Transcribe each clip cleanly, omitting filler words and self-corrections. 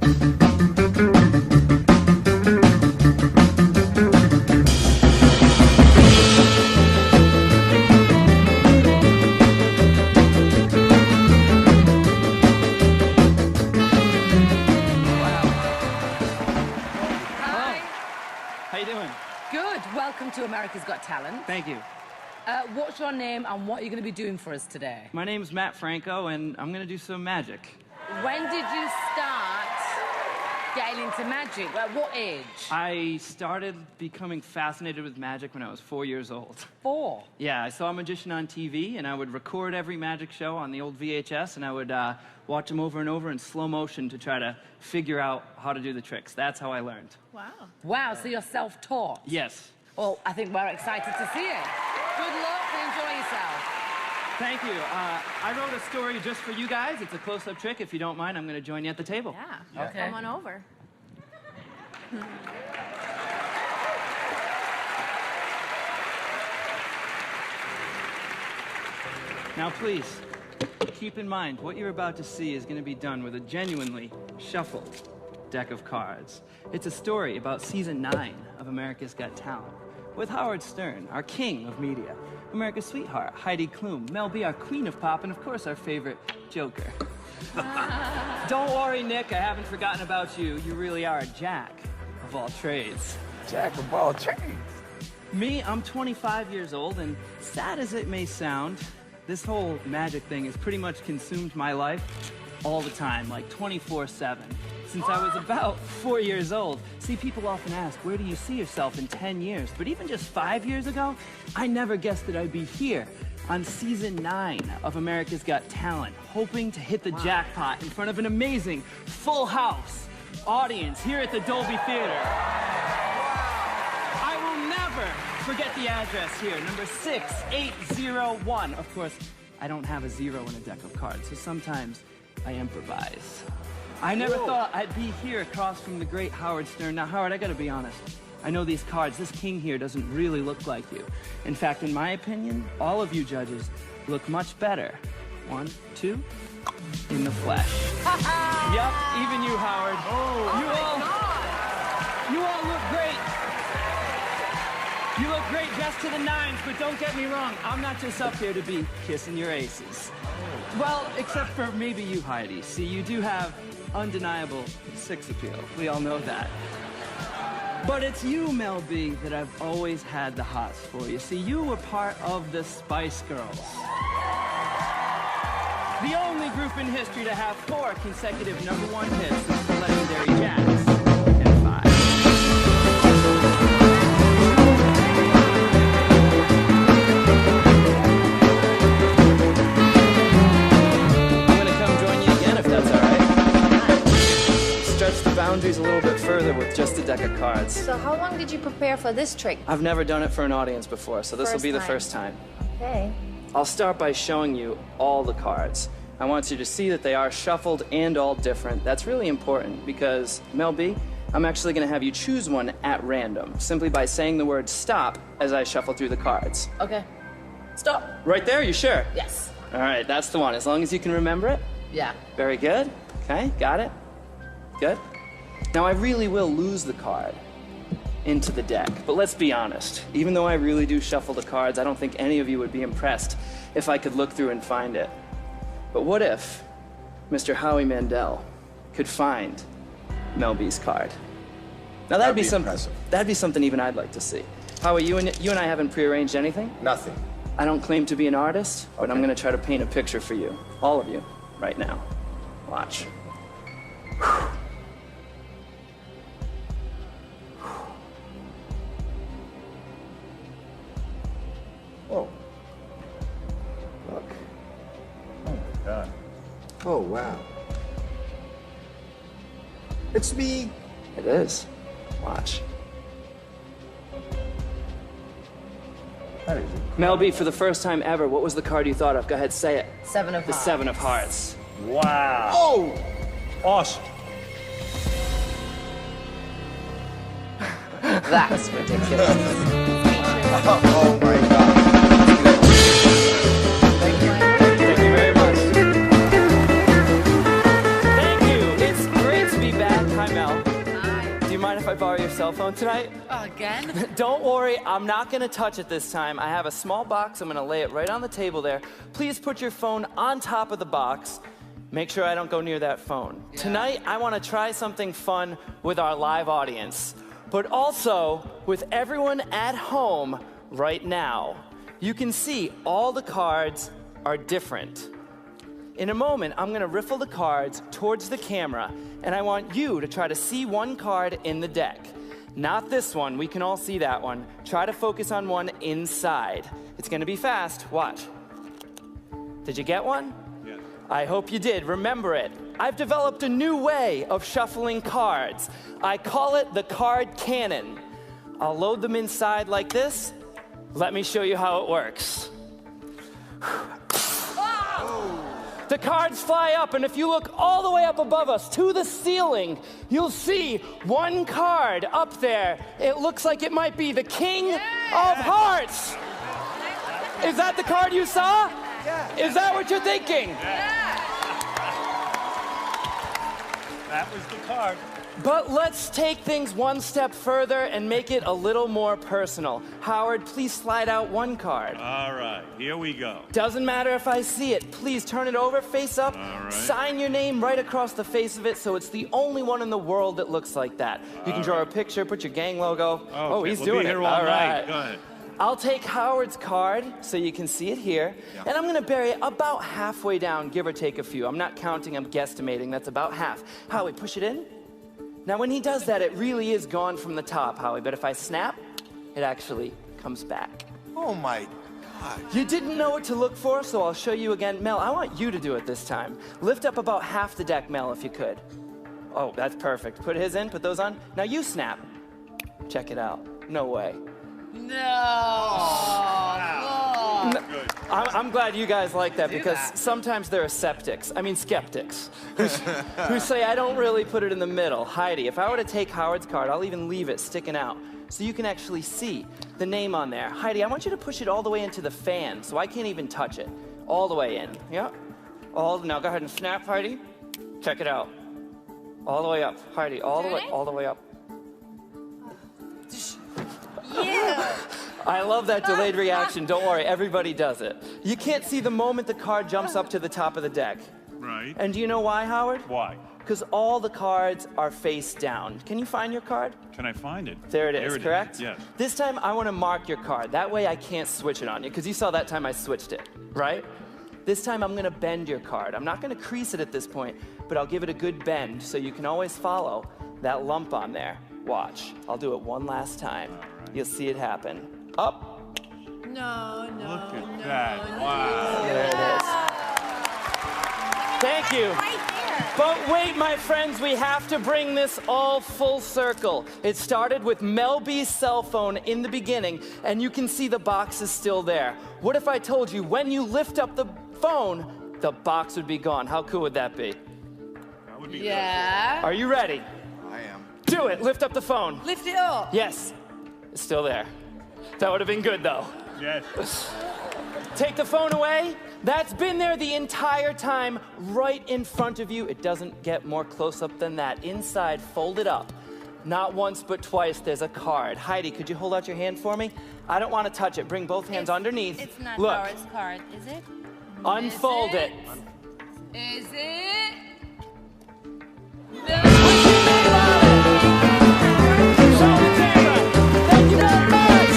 How you doing? Good. Welcome to America's Got Talent. Thank you. What's your name and what are you going to be doing for us today? My name's Matt Franco, and I'm going to do some magic. When did you start getting into magic? At what age? I started becoming fascinated with magic when I was 4 years old. 4? Yeah, I saw a magician on TV, and I would record every magic show on the old VHS, and I would watch them over and over in slow motion to try to figure out how to do the tricks. That's how I learned. Wow. Wow, so you're self-taught? Yes. Well, I think we're excited to see it. Good luck and enjoy yourself. Thank you. I wrote a story just for you guys. It's a close-up trick. If you don't mind, I'm going to join you at the table. Yeah. Okay. Come on over. Now, please, keep in mind, what you're about to see is going to be done with a genuinely shuffled deck of cards. It's a story about season 9 of America's Got Talent, with Howard Stern, our king of media, America's sweetheart, Heidi Klum, Mel B, our queen of pop, and of course, our favorite Joker. Don't worry, Nick, I haven't forgotten about you. You really are a jack of all trades. Jack of all trades. Me, I'm 25 years old, and sad as it may sound, this whole magic thing has pretty much consumed my life all the time, like 24/7. Since I was about 4 years old. See, people often ask, where do you see yourself in 10 years? But even just 5 years ago, I never guessed that I'd be here on season 9 of America's Got Talent, hoping to hit the jackpot in front of an amazing full house audience here at the Dolby Theater. I will never forget the address here, number 6801. Of course, I don't have a 0 in a deck of cards, so sometimes I improvise. I never thought I'd be here across from the great Howard Stern. Now, Howard, I gotta be honest. I know these cards, this king here doesn't really look like you. In fact, in my opinion, all of you judges look much better. 1, 2, in the flesh. Yep, even you, Howard. You all look great. You look great dressed to the nines, but don't get me wrong, I'm not just up here to be kissing your aces. Well, except for maybe you, Heidi. See, you do have undeniable sex appeal. We all know that. But it's you, Mel B, that I've always had the hots for. You see, you were part of the Spice Girls. The only group in history to have 4 consecutive #1 hits since the legendary Jazz and 5. Boundaries a little bit further with just a deck of cards. So how long did you prepare for this trick? I've never done it for an audience before, so this will be the first time. Okay. I'll start by showing you all the cards. I want you to see that they are shuffled and all different. That's really important because, Mel B, I'm actually going to have you choose one at random, simply by saying the word stop as I shuffle through the cards. Okay. Stop. Right there, you sure? Yes. All right, that's the one. As long as you can remember it. Yeah. Very good. Okay, got it. Good. Now, I really will lose the card into the deck, but let's be honest. Even though I really do shuffle the cards, I don't think any of you would be impressed if I could look through and find it. But what if Mr. Howie Mandel could find Mel B's card? Now, that'd be impressive. That'd be something even I'd like to see. Howie, you and I haven't prearranged anything? Nothing. I don't claim to be an artist, but I'm Okay. going to try to paint a picture for you, all of you, right now. Watch. Whoa. Look. Oh, my God. Oh, wow. It's me. It is. Watch. That is Mel B, for the first time ever, what was the card you thought of? Go ahead, say it. 7 of The hearts. 7 of Hearts. Wow. Oh! Awesome. That's ridiculous. Oh, my God. Thank you. Thank you very much. Thank you. It's great to be back mind if I borrow your cell phone tonight? Oh, again? Don't worry, I'm not gonna touch it this time. I have a small box, I'm gonna lay it right on the table there. Please put your phone on top of the box. Make sure I don't go near that phone. Yeah. Tonight, I wanna try something fun with our live audience, but also with everyone at home right now. You can see all the cards are different. In a moment, I'm gonna riffle the cards towards the camera, and I want you to try to see one card in the deck. Not this one, we can all see that one. Try to focus on one inside. It's gonna be fast, watch. Did you get one? Yes. I hope you did, remember it. I've developed a new way of shuffling cards. I call it the card cannon. I'll load them inside like this. Let me show you how it works. The cards fly up, and if you look all the way up above us to the ceiling, you'll see one card up there. It looks like it might be the King of Hearts. Is that the card you saw? Yeah. Is that what you're thinking? That was the card. But let's take things one step further and make it a little more personal. Howard, please slide out one card. All right, here we go. Doesn't matter if I see it. Please turn it over, face up. All right. Sign your name right across the face of it so it's the only one in the world that looks like that. You can draw a picture, put your gang logo. Oh, Okay, he's we'll doing be it. here all night. right. Go ahead. I'll take Howard's card so you can see it here. And I'm gonna bury it about halfway down, give or take a few. I'm not counting, I'm guesstimating. That's about half. Howie, push it in. Now, when he does that, it really is gone from the top, Howie. But if I snap, it actually comes back. Oh my God. You didn't know what to look for, so I'll show you again. Mel, I want you to do it this time. Lift up about half the deck, Mel, if you could. Oh, that's perfect. Put his in, put those on. Now you snap. Check it out. No way. No. Good. I'm glad you guys like that because sometimes there are skeptics who say I don't really put it in the middle. Heidi, if I were to take Howard's card, I'll even leave it sticking out so you can actually see the name on there. Heidi, I want you to push it all the way into the fan so I can't even touch it. All the way in. Yeah? Now go ahead and snap, Heidi. Check it out. All the way up. Heidi, all the way up. Yeah. I love that delayed reaction. Don't worry, everybody does it. You can't see the moment the card jumps up to the top of the deck. Right. And do you know why, Howard? Why? Because all the cards are face down. Can you find your card? Can I find it? There it is, correct? Yes. This time I want to mark your card. That way I can't switch it on you, because you saw that time I switched it, right? This time I'm going to bend your card. I'm not going to crease it at this point, but I'll give it a good bend so you can always follow that lump on there. Watch. I'll do it one last time. You'll see it happen. Up. No. Look at that. Wow. There it is. Thank you. But wait, my friends, we have to bring this all full circle. It started with Mel B's cell phone in the beginning, and you can see the box is still there. What if I told you when you lift up the phone, the box would be gone? How cool would that be? That would be Yeah. Are you ready? good. I am. Do it. Lift up the phone. Lift it up. Yes. It's still there. That would have been good, though. Yes. Take the phone away. That's been there the entire time, right in front of you. It doesn't get more close up than that. Inside, folded up. Not once, but twice, there's a card. Heidi, could you hold out your hand for me? I don't want to touch it. Bring both hands underneath. It's not Look, Howard's card, is it? unfold it. Is it? Show the camera. Thank you very much.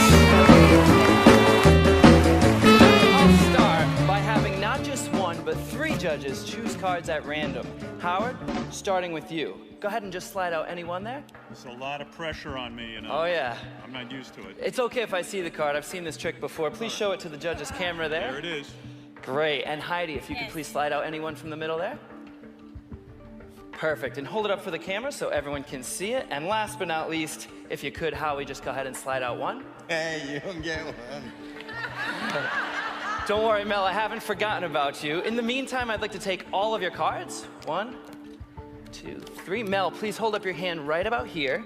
I'll start by having not just one, but 3 judges choose cards at random. Howard, starting with you. Go ahead and just slide out any one there. There's a lot of pressure on me, you know. Oh, yeah. I'm not used to it. It's okay if I see the card. I've seen this trick before. Please show it to the judge's camera there. There it is. Great. And Heidi, if you could please slide out anyone from the middle there. Perfect. And hold it up for the camera so everyone can see it. And last but not least, if you could, Howie, just go ahead and slide out one. Hey, you don't get one. Don't worry, Mel, I haven't forgotten about you. In the meantime, I'd like to take all of your cards. 1, 2, 3. Mel, please hold up your hand right about here.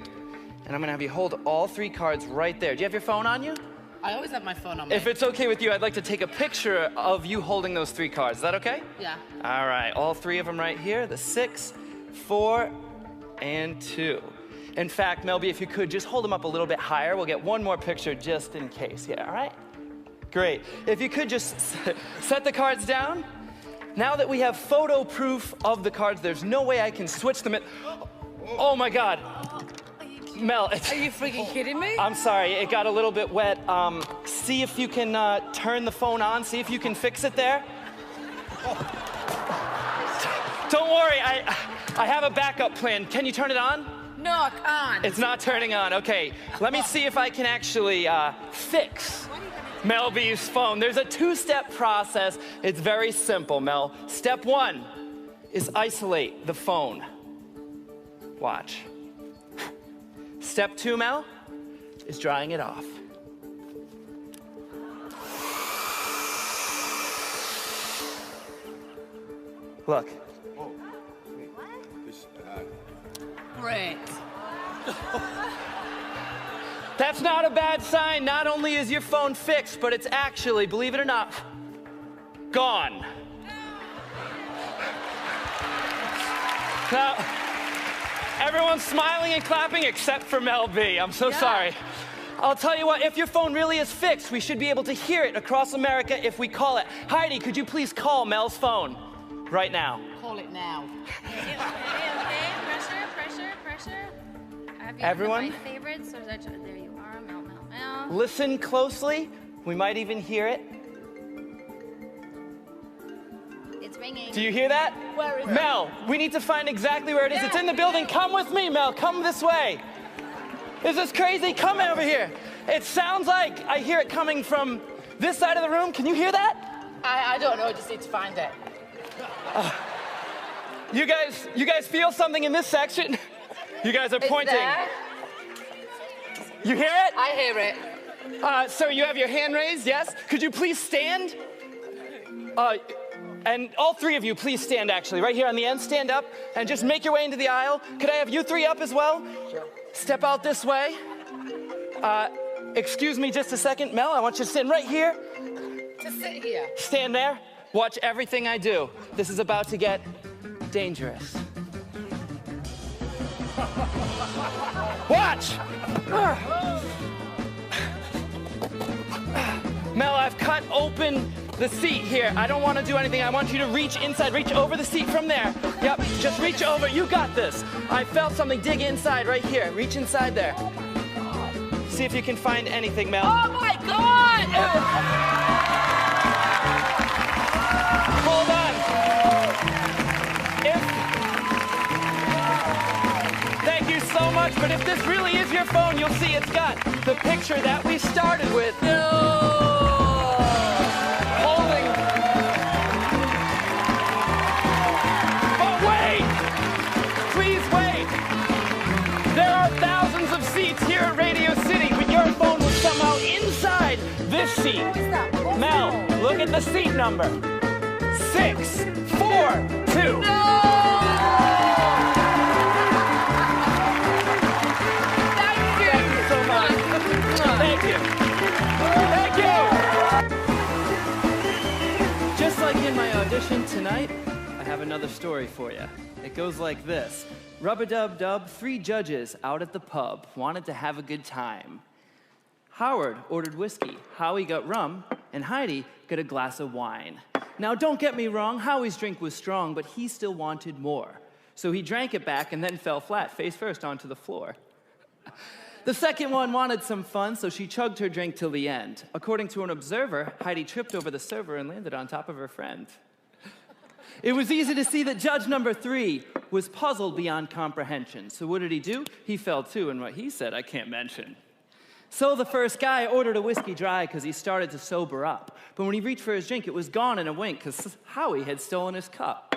And I'm gonna have you hold all 3 cards right there. Do you have your phone on you? I always have my phone on me. If it's okay with you, I'd like to take a picture of you holding those 3 cards. Is that okay? Yeah. All right, all 3 of them right here. The 6, 4, and 2. In fact, Melby, if you could, just hold them up a little bit higher. We'll get one more picture just in case. Yeah, all right? Great. If you could just set the cards down. Now that we have photo proof of the cards, there's no way I can switch them. Oh my God. Mel, Are you freaking kidding me? I'm sorry, it got a little bit wet. See if you can turn the phone on, see if you can fix it there. Don't worry, I have a backup plan. Can you turn it on? No, I can't. It's not turning on, okay. Let me see if I can actually fix Melby's phone. There's a two-step process. It's very simple, Mel. Step one is isolate the phone. Watch. Step two, Mel, is drying it off. Look. Great. That's not a bad sign. Not only is your phone fixed, but it's actually, believe it or not, gone. Now, everyone's smiling and clapping except for Mel B. I'm so sorry. I'll tell you what, if your phone really is fixed, we should be able to hear it across America if we call it. Heidi, could you please call Mel's phone right now? Call it now. Okay. Pressure. Have you Everyone? my favorites? Or is that, there you are. Mel. Listen closely. We might even hear it. It's ringing. Do you hear that? Where is it? Mel, we need to find exactly where it is. It's in the building. Come with me, Mel. Come this way. Is this crazy? Come over here. It sounds like I hear it coming from this side of the room. Can you hear that? I don't know, I just need to find it. You guys feel something in this section? You guys are pointing. There. You hear it? I hear it. Sir, you have your hand raised, yes? Could you please stand? And all three of you, please stand actually. Right here on the end, stand up and just make your way into the aisle. Could I have you three up as well? Sure. Step out this way. Excuse me just a second. Mel, I want you to stand right here. Just sit here. Stand there. Watch everything I do. This is about to get dangerous. Watch! Mel, I've cut open the seat here. I don't want to do anything. I want you to reach inside. Reach over the seat from there. Yep, just reach over. You got this. I felt something dig inside right here. Reach inside there. See if you can find anything, Mel. Oh my God! Hold on. Thank you so much, but if this really is your phone, you'll see it's got the picture that we started with. Holding. But wait! Please wait! There are thousands of seats here at Radio City, but your phone was somehow inside this seat. Mel, look at the seat number. 642. Thank you. Thank you. Just like in my audition tonight, I have another story for you. It goes like this. Rub-a-dub-dub, 3 judges out at the pub wanted to have a good time. Howard ordered whiskey, Howie got rum, and Heidi got a glass of wine. Now, don't get me wrong, Howie's drink was strong, but he still wanted more. So he drank it back and then fell flat, face first, onto the floor. The second one wanted some fun, so she chugged her drink till the end. According to an observer, Heidi tripped over the server and landed on top of her friend. It was easy to see that judge number 3 was puzzled beyond comprehension. So what did he do? He fell too, and what he said I can't mention. So the first guy ordered a whiskey dry because he started to sober up. But when he reached for his drink, it was gone in a wink because Howie had stolen his cup.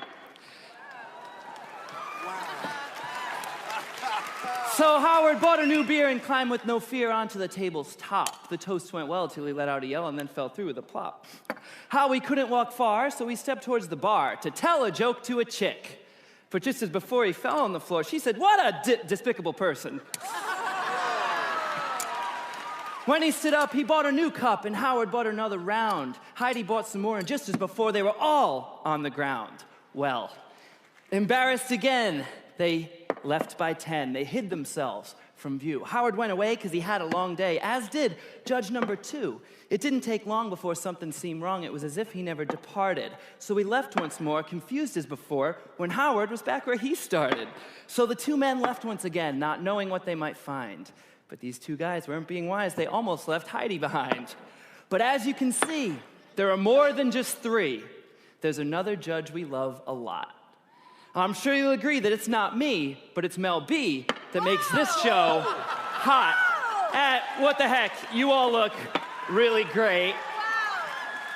So Howard bought a new beer and climbed with no fear onto the table's top. The toast went well till he let out a yell and then fell through with a plop. Howie couldn't walk far, so he stepped towards the bar to tell a joke to a chick. But just as before he fell on the floor, she said, "What a despicable person." When he stood up, he bought a new cup, and Howard bought another round. Heidi bought some more, and just as before, they were all on the ground. Well, embarrassed again, They left by 10. They hid themselves from view. Howard went away because he had a long day, as did judge number 2. It didn't take long before something seemed wrong. It was as if he never departed. So we left once more, confused as before, when Howard was back where he started. So the 2 men left once again, not knowing what they might find. But these 2 guys weren't being wise. They almost left Heidi behind. But as you can see, there are more than just 3. There's another judge we love a lot. I'm sure you'll agree that it's not me, but it's Mel B that makes this show hot. What the heck? You all look really great.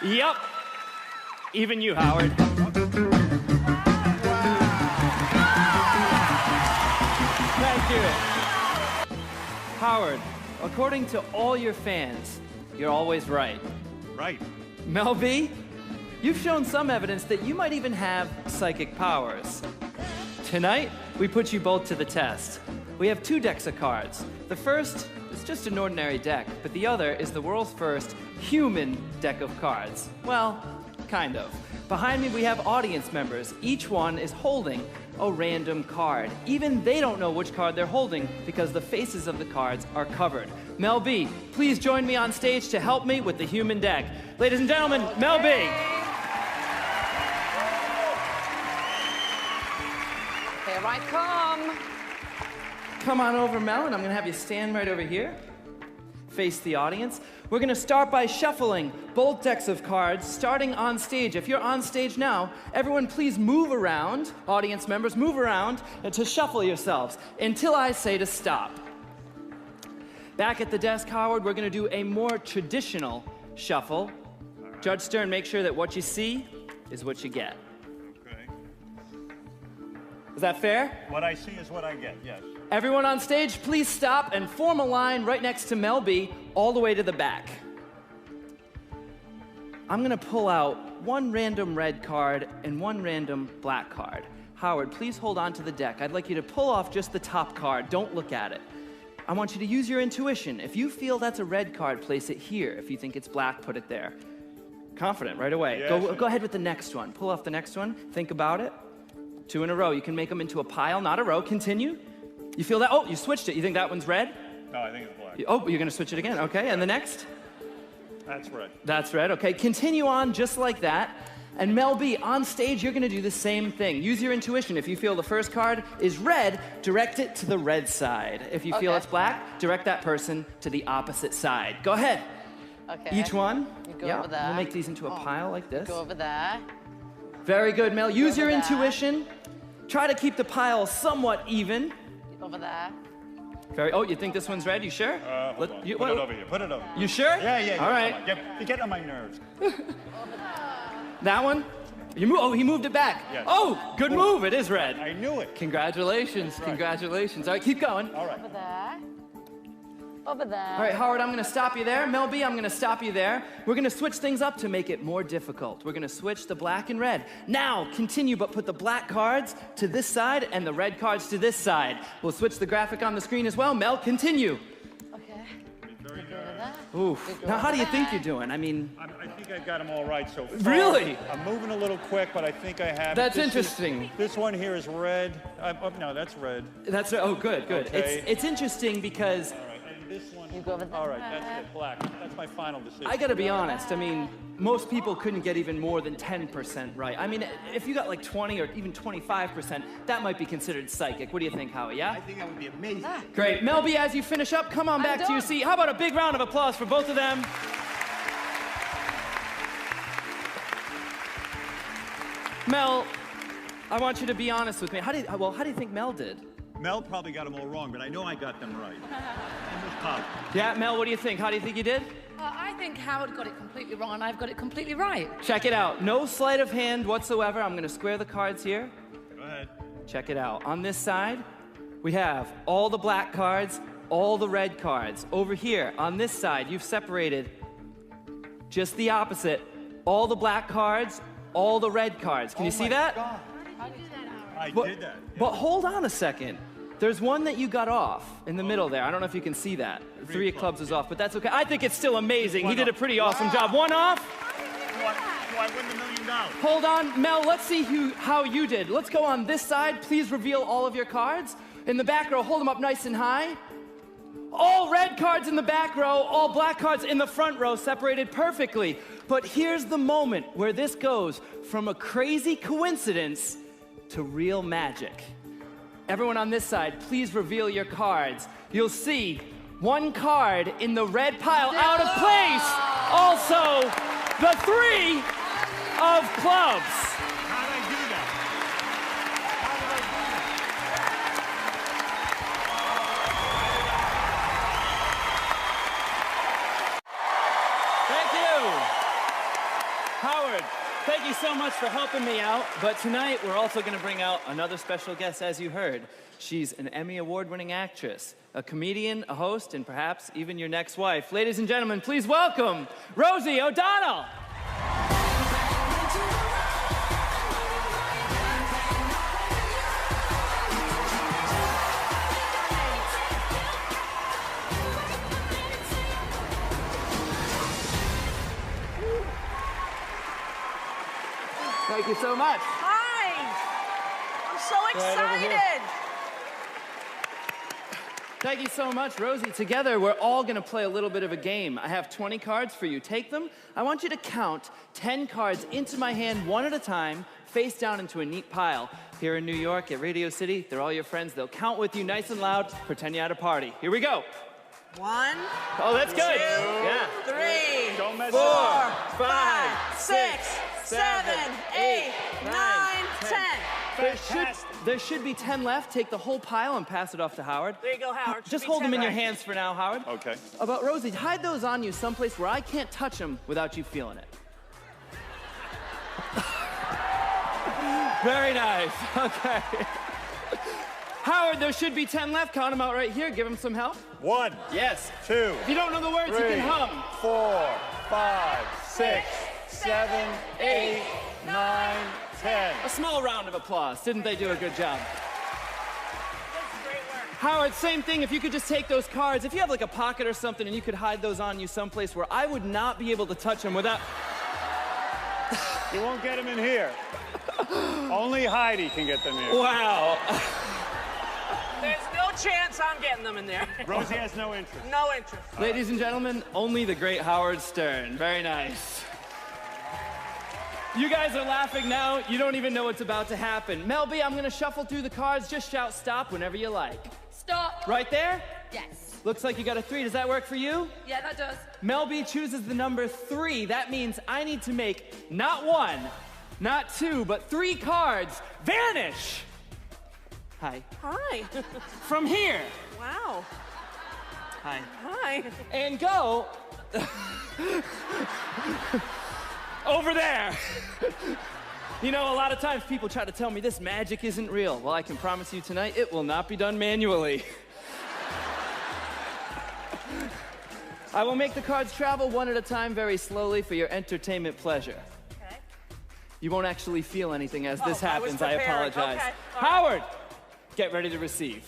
Yep. Even you, Howard. Thank you. Howard, according to all your fans, you're always right. Right. Mel B, you've shown some evidence that you might even have psychic powers. Tonight, we put you both to the test. We have 2 decks of cards. The first is just an ordinary deck, but the other is the world's first human deck of cards. Well, kind of. Behind me, we have audience members. Each one is holding a random card. Even they don't know which card they're holding because the faces of the cards are covered. Mel B, please join me on stage to help me with the human deck. Ladies and gentlemen, Mel B. Here I come. Come on over, Mel, and I'm gonna have you stand right over here. Face the audience. We're gonna start by shuffling both decks of cards, starting on stage. If you're on stage now, everyone please move around, audience members, move around to shuffle yourselves until I say to stop. Back at the desk, Howard, we're gonna do a more traditional shuffle. Judge Stern, make sure that what you see is what you get. Okay. Is that fair? What I see is what I get, yes. Everyone on stage, please stop and form a line right next to Mel B, all the way to the back. I'm gonna pull out 1 random red card and 1 random black card. Howard, please hold on to the deck. I'd like you to pull off just the top card. Don't look at it. I want you to use your intuition. If you feel that's a red card, place it here. If you think it's black, put it there. Confident, right away. Yes. Go ahead with the next one. Pull off the next one. Think about it. 2 in a row. You can make them into a pile, not a row. Continue. You feel that? Oh, you switched it. You think that one's red? No, I think it's black. Oh, you're gonna switch it again. Okay, and the next? That's red. That's red. Okay, continue on just like that. And Mel B, on stage, you're gonna do the same thing. Use your intuition. If you feel the first card is red, direct it to the red side. If you feel Okay. it's black, direct that person to the opposite side. Go ahead. Okay. Each one. You go Yeah, over there. we'll make these into a pile like this. Go over there. Very good, Mel. Use over your there. intuition. Try to keep the pile somewhat even. Over there. Oh, you think this one's red? You sure? Hold on. Put it over here. Put it over here. You sure? Yeah. All right. Come on. You're getting on my nerves. That one? He moved it back. Yes. Oh, good move. It is red. I knew it. Congratulations. Right. Congratulations. All right, keep going. All right. Over there. Over there. All right, Howard, I'm going to stop you there. Mel B, I'm going to stop you there. We're going to switch things up to make it more difficult. We're going to switch the black and red. Now, continue, but put the black cards to this side and the red cards to this side. We'll switch the graphic on the screen as well. Mel, continue. Okay. Very Go good. over there. Oof. Now, how do you think you're doing? I mean, I think I got them all right so far. Really? I'm moving a little quick, but I think I have it. That's This is- interesting. This one here is red. No, that's red. that's, oh, good, good. Okay. It's interesting because All right, and this one. You go over there. All right, that's it. Black. That's my final decision. I gotta be honest, I mean, most people couldn't get even more than 10% right. I mean, if you got like 20 or even 25%, that might be considered psychic. What do you think, Howie, yeah? I think that would be amazing. Great. Mel B, as you finish up, come on back to your done. seat. How about a big round of applause for both of them? Mel, I want you to be honest with me. How do you think Mel did? Mel probably got them all wrong, but I know I got them right. I'm just positive. Yeah, Mel, what do you think? How do you think you did? I think Howard got it completely wrong and I've got it completely right. Check it out. No sleight of hand whatsoever. I'm gonna square the cards here. Go ahead. Check it out. On this side, we have all the black cards, all the red cards. Over here, on this side, you've separated just the opposite. All the black cards, all the red cards. Can you see that? I But, did that. but hold on a second. There's one that you got off in the middle there. I don't know if you can see that. Three of clubs is off, but that's okay. I think it's still amazing. He did a pretty awesome job. One off. One I win the $1 million. Hold on, Mel, let's see how you did. Let's go on this side. Please reveal all of your cards. In the back row, hold them up nice and high. All red cards in the back row, all black cards in the front row, separated perfectly. But here's the moment where this goes from a crazy coincidence to real magic. Everyone on this side, please reveal your cards. You'll see one card in the red pile out of place. Also, the 3 of clubs. How did I do that? How did I do that? Thank you. Howard, thank you so much for helping me out. But tonight, we're also going to bring out another special guest, as you heard. She's an Emmy Award-winning actress, a comedian, a host, and perhaps even your next wife. Ladies and gentlemen, please welcome Rosie O'Donnell. Thank you so much. Hi! I'm so Right over here. excited! Thank you so much, Rosie. Together, we're all gonna play a little bit of a game. I have 20 cards for you. Take them. I want you to count 10 cards into my hand, one at a time, face down into a neat pile. Here in New York, at Radio City, they're all your friends. They'll count with you nice and loud, pretend you're at a party. Here we go. 1, Oh, that's good. 2, Yeah. 3, Don't mess 4, up. 5, 6, 7, 8, 9, 10. There should be 10 left. Take the whole pile and pass it off to Howard. There you go, Howard. Should Just be hold 10 them in your left. hands for now, Howard. Okay. About Rosie, hide those on you someplace where I can't touch them without you feeling it. Very nice. Okay. Howard, there should be 10 left. Count them out right here. Give him some help. 1, Yes. 2, If you don't know the words, you 3, can hum. 4, 5, 6, 7, 8, 9, 10. A small round of applause. Didn't they do a good job? Howard, same thing. If you could just take those cards, if you have like a pocket or something and you could hide those on you someplace where I would not be able to touch them without... You won't get them in here. Only Heidi can get them in. Wow. There's no chance I'm getting them in there. Rosie has no interest. No interest. Ladies and gentlemen, only the great Howard Stern. Very nice. You guys are laughing now. You don't even know what's about to happen. Mel B, I'm gonna shuffle through the cards. Just shout stop whenever you like. Stop. Right there? Yes. Looks like you got a 3. Does that work for you? Yeah, that does. Mel B chooses the number 3. That means I need to make not 1, not 2, but 3 cards vanish. Hi. Hi. From here. Wow. Hi. Hi. And go over there. You know, a lot of times people try to tell me this magic isn't real. Well, I can promise you tonight, it will not be done manually. I will make the cards travel one at a time very slowly for your entertainment pleasure. Okay. You won't actually feel anything as this Oh, I was happens. I prepared. apologize. Okay. All right. Howard, get ready to receive.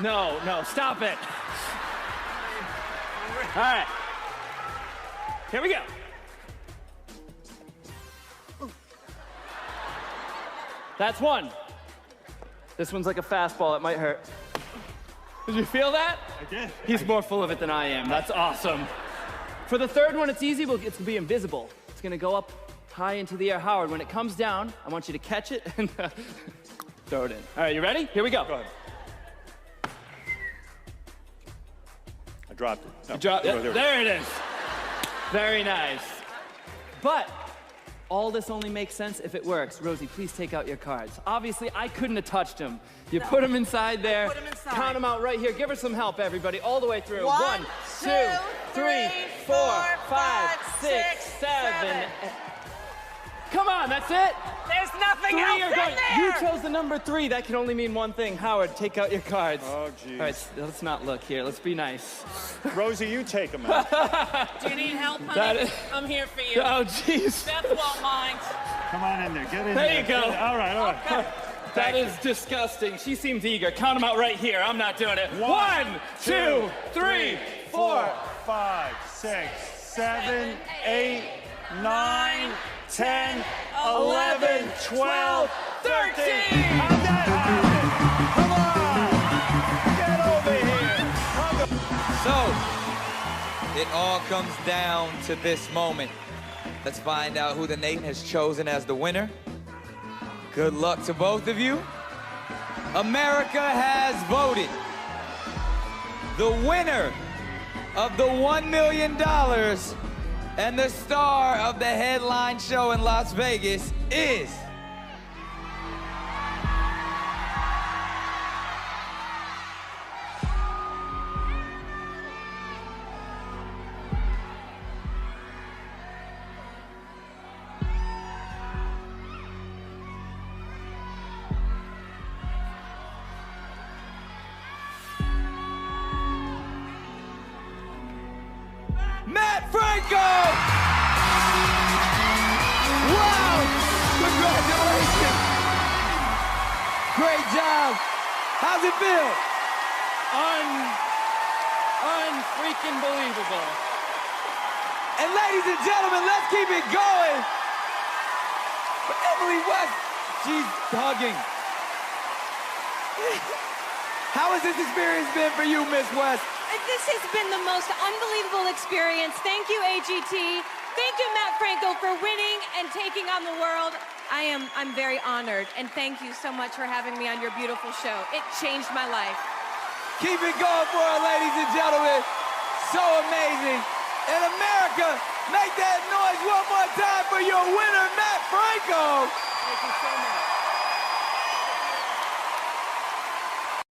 No, stop it. All right. Here we go. That's 1. This one's like a fastball. It might hurt. Did you feel that? I did. He's more full of it than I am. That's awesome. For the third one, it's easy. It's going to be invisible. It's going to go up high into the air. Howard, when it comes down, I want you to catch it and throw it in. All right, you ready? Here we go. Go ahead. I dropped it. No, Drop, there we go. there it is. Very nice. But all this only makes sense if it works. Rosie, please take out your cards. Obviously, I couldn't have touched them. You put them inside there. Put 'em inside. Count them out right here. Give her some help, everybody, all the way through. 1, 2, 3, 4, 5, 6, 7. Come on, that's it. There's nothing 3 else are in going. there. You chose the number 3. That can only mean one thing. Howard, take out your cards. Oh, geez. All right, let's not look here. Let's be nice. Rosie, you take them out. Do you need help, That honey? is- I'm here for you. Oh, jeez. Beth won't mind. Come on in there. Get in There you go. All right, all right. Okay. That is disgusting. She seems eager. Count them out right here. I'm not doing it. 1, 2, 3, 4. 5, 6, 7, 8, 9, 10, 11, 12, 13. How'd that happen? Come on. Get over here. So, it all comes down to this moment. Let's find out who the nation has chosen as the winner. Good luck to both of you. America has voted. The winner of the $1 million and the star of the headline show in Las Vegas is... Matt Franco! Wow! Congratulations! Great job! How's it feel? Unfreaking believable. And ladies and gentlemen, let's keep it going. For Emily West, she's hugging. How has this experience been for you, Miss West? This has been the most unbelievable experience. Thank you, AGT. Thank you, Matt Franco, for winning and taking on the world. I'm very honored, and thank you so much for having me on your beautiful show. It changed my life. Keep it going for her, ladies and gentlemen. So amazing. And America, make that noise one more time for your winner, Matt Franco. Thank you so much.